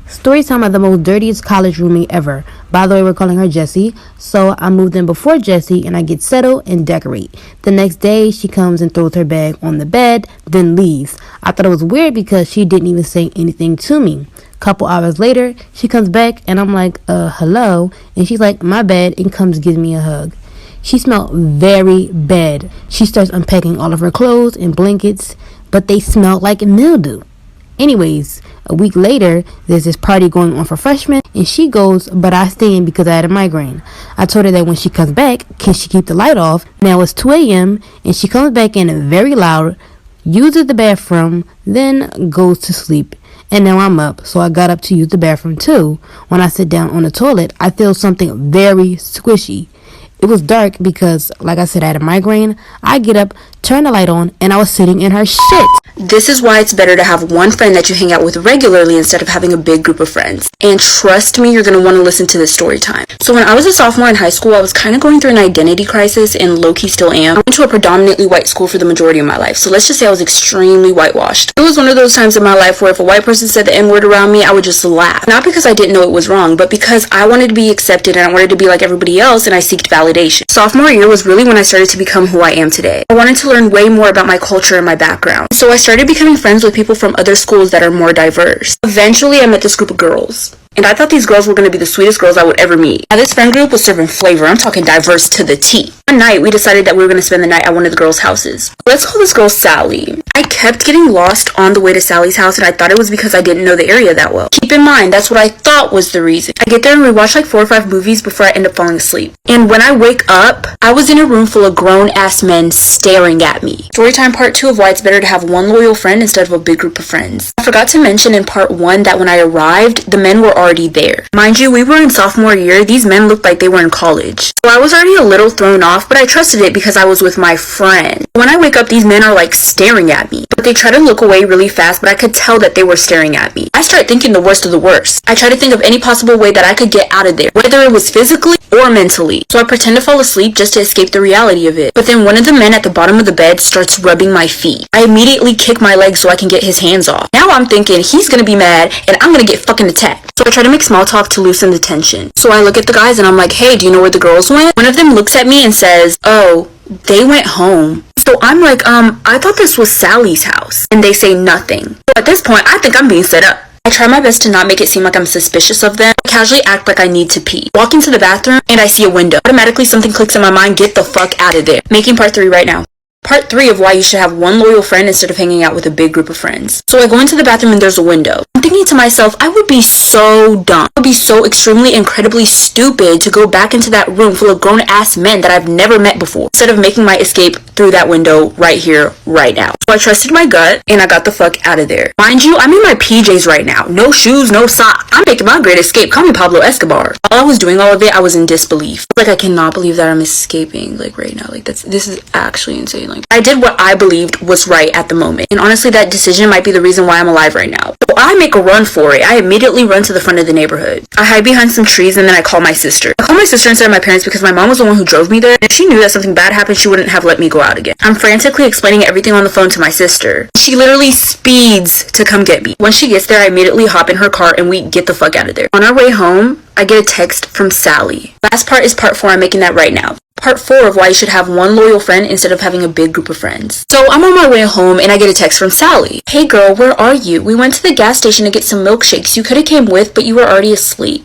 Story time of the most dirtiest college roommate ever. By the way, we're calling her Jessie. So I moved in before Jessie and I get settled and decorate. The next day, she comes and throws her bag on the bed, then leaves. I thought it was weird because she didn't even say anything to me. Couple hours later, she comes back and I'm like, hello? And she's like, my bad, and comes give me a hug. She smelled very bad. She starts unpacking all of her clothes and blankets, but they smelled like mildew. Anyways, a week later, there's this party going on for freshmen, and she goes, but I stay in because I had a migraine. I told her that when she comes back, can she keep the light off? Now it's 2 a.m., and she comes back in very loud, uses the bathroom, then goes to sleep. And now I'm up, so I got up to use the bathroom too. When I sit down on the toilet, I feel something very squishy. It was dark because, like I said, I had a migraine. I get up, turn the light on, and I was sitting in her shit. This is why it's better to have one friend that you hang out with regularly instead of having a big group of friends. And trust me, you're going to want to listen to this story time. So when I was a sophomore in high school, I was kind of going through an identity crisis, and low-key still am. I went to a predominantly white school for the majority of my life, so let's just say I was extremely whitewashed. It was one of those times in my life where if a white person said the N-word around me, I would just laugh. Not because I didn't know it was wrong, but because I wanted to be accepted and I wanted to be like everybody else, and I seeked validation. Sophomore year was really when I started to become who I am today. I wanted to learn way more about my culture and my background, so I started becoming friends with people from other schools that are more diverse. Eventually, I met this group of girls, and I thought these girls were going to be the sweetest girls I would ever meet. Now, this friend group was serving flavor. I'm talking diverse to the T. One night, we decided that we were going to spend the night at one of the girls' houses. Let's call this girl Sally. I kept getting lost on the way to Sally's house, and I thought it was because I didn't know the area that well. Keep in mind, that's what I thought was the reason. I get there and we watch like 4 or 5 movies before I end up falling asleep. And when I wake up, I was in a room full of grown-ass men staring at me. Storytime part 2 of why it's better to have one loyal friend instead of a big group of friends. I forgot to mention in part 1 that when I arrived, the men were already there. Mind you, we were in sophomore year. These men looked like they were in college. So I was already a little thrown off, but I trusted it because I was with my friend. When I wake up, these men are like staring at me. But they try to look away really fast, but I could tell that they were staring at me. I start thinking the worst of the worst. I try to think of any possible way that I could get out of there, whether it was physically or mentally. So I pretend to fall asleep just to escape the reality of it. But then one of the men at the bottom of the bed starts rubbing my feet. I immediately kick my leg so I can get his hands off. Now I'm thinking he's gonna be mad and I'm gonna get fucking attacked. So I try to make small talk to loosen the tension. So I look at the guys and I'm like, hey, do you know where the girls went? One of them looks at me and says, oh, they went home. So I'm like, I thought this was Sally's house. And they say nothing. So at this point, I think I'm being set up. I try my best to not make it seem like I'm suspicious of them. I casually act like I need to pee. Walk into the bathroom and I see a window. Automatically something clicks in my mind, get the fuck out of there. Making part 3 right now. Part 3 of why you should have one loyal friend instead of hanging out with a big group of friends. So I go into the bathroom and there's a window. I'm thinking to myself, I would be so dumb. I would be so extremely incredibly stupid to go back into that room full of grown-ass men that I've never met before, instead of making my escape through that window right here, right now. So I trusted my gut and I got the fuck out of there. Mind you, I'm in my PJs right now. No shoes, no socks. I'm making my great escape. Call me Pablo Escobar. While I was doing all of it, I was in disbelief. Like, I cannot believe that I'm escaping, like, right now. Like, this is actually insane. Like, I did what I believed was right at the moment. And honestly, that decision might be the reason why I'm alive right now. So I make a run for it. I immediately run to the front of the neighborhood. I hide behind some trees and then I call my sister. I call my sister instead of my parents because my mom was the one who drove me there. If she knew that something bad happened, she wouldn't have let me go out again. I'm frantically explaining everything on the phone to my sister. She literally speeds to come get me. When she gets there, I immediately hop in her car and we get the fuck out of there. On our way home, I get a text from Sally. Last part is part 4. I'm making that right now. Part 4 of why you should have one loyal friend instead of having a big group of friends. So I'm on my way home and I get a text from Sally. Hey girl, where are you? We went to the gas station to get some milkshakes. You could have came with, but you were already asleep.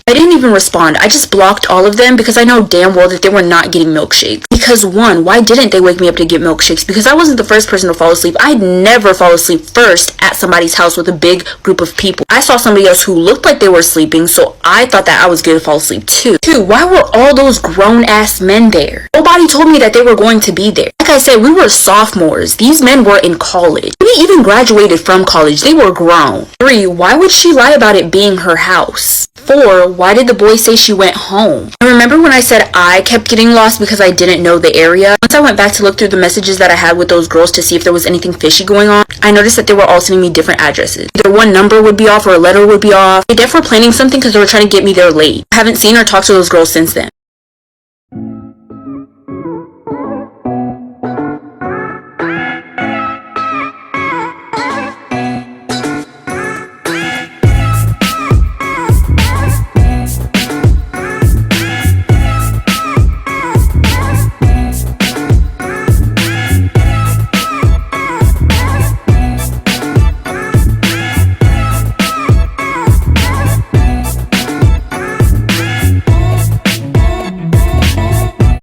I didn't even respond. I just blocked all of them because I know damn well that they were not getting milkshakes. Because 1, why didn't they wake me up to get milkshakes? Because I wasn't the first person to fall asleep. I'd never fall asleep first at somebody's house with a big group of people. I saw somebody else who looked like they were sleeping, so I thought that I was going to fall asleep too. 2, why were all those grown-ass men there? Nobody told me that they were going to be there. Like I said, we were sophomores. These men were in college. We even graduated from college. They were grown. 3, why would she lie about it being her house? 4, why did the boy say she went home? I remember when I said I kept getting lost because I didn't know the area. Once I went back to look through the messages that I had with those girls to see if there was anything fishy going on, I noticed that they were all sending me different addresses. Either one number would be off or a letter would be off. They definitely were planning something because they were trying to get me there late. I haven't seen or talked to those girls since then.